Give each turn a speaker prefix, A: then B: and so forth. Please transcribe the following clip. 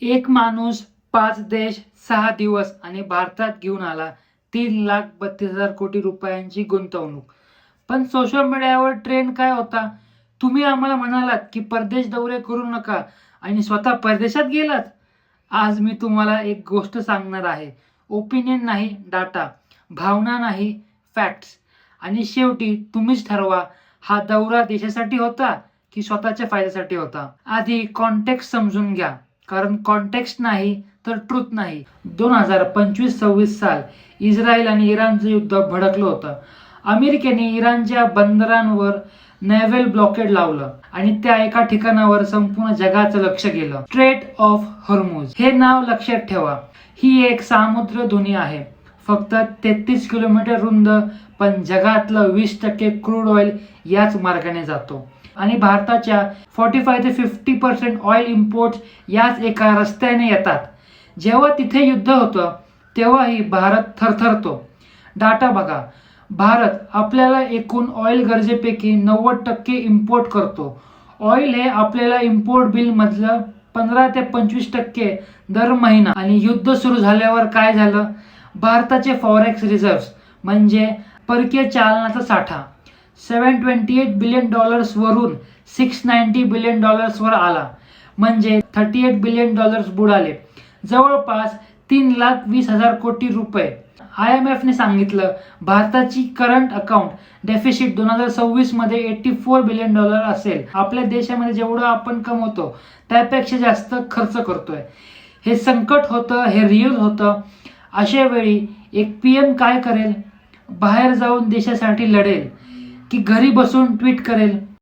A: एक माणूस 5 देश 6 दिवस आणि भारतात घेऊन आला 3,32,000 कोटी रुपयांची गुंतवणूक. पण सोशल मीडियावर ट्रेंड काय होता? तुम्ही आम्हाला म्हणालात की परदेश दौरे करू नका आणि स्वतः परदेशात गेलात. आज मी तुम्हाला एक गोष्ट सांगणार आहे. ओपिनियन नाही, डाटा. भावना नाही, फॅक्ट्स. आणि शेवटी तुम्हीच ठरवा, हा दौरा देशासाठी होता की स्वतःच्या फायद्यासाठी होता. आधी कॉन्टेक्स्ट समजून घ्या, कारण कॉन्टेक्स्ट नाही तर ट्रुथ नाही. 2025-26 साल इस्रायल आणि इराणचं युद्ध भडकलं होतं. अमेरिकेने इराणच्या बंदरांवर नेव्हल ब्लॉकेड लावलं आणि त्या एका ठिकाणावर संपूर्ण जगाचं लक्ष गेलं. स्ट्रेट ऑफ हॉर्मुझ हे नाव लक्षात ठेवा. ही एक सामुद्रधुनी आहे, फक्त 33 किलोमीटर रुंद, पण जगातलं 20% क्रूड ऑइल याच मार्गाने जातो. आणि भारताच्या 45 ते 50% ऑइल इम्पोर्ट याच एका रस्त्याने येतात. जेव्हा तिथे युद्ध होतं तेव्हाही भारत थरथरतो. डाटा बघा. भारत आपल्याला एकूण ऑइल गरजेपैकी 90% इम्पोर्ट करतो. ऑइल हे आपल्याला इम्पोर्ट बिल मधलं 15 ते 25% दर महिना. आणि युद्ध सुरू झाल्यावर काय झालं? भारताचे फॉरेक्स रिझर्व्ह म्हणजे परकीय चलनाचा साठा $728 बिलियन वरून $690 बिलियन वर आला. म्हणजे $38 बिलियन बुडाले. जवळपास 3,20,000 कोटी रुपये. IMF ने सांगितलं भारताची करंट अकाउंट डेफिसिट 2026 मध्ये $84 बिलियन असेल. आपल्या देशामध्ये जेवढं आपण कमवतो त्यापेक्षा जास्त खर्च करतोय. हे संकट होतं, हे रिअल होतं. अशा वेळी एक PM काय करेल? बाहेर जाऊन देशासाठी लढेल की घरी बसून ट्विट करेल?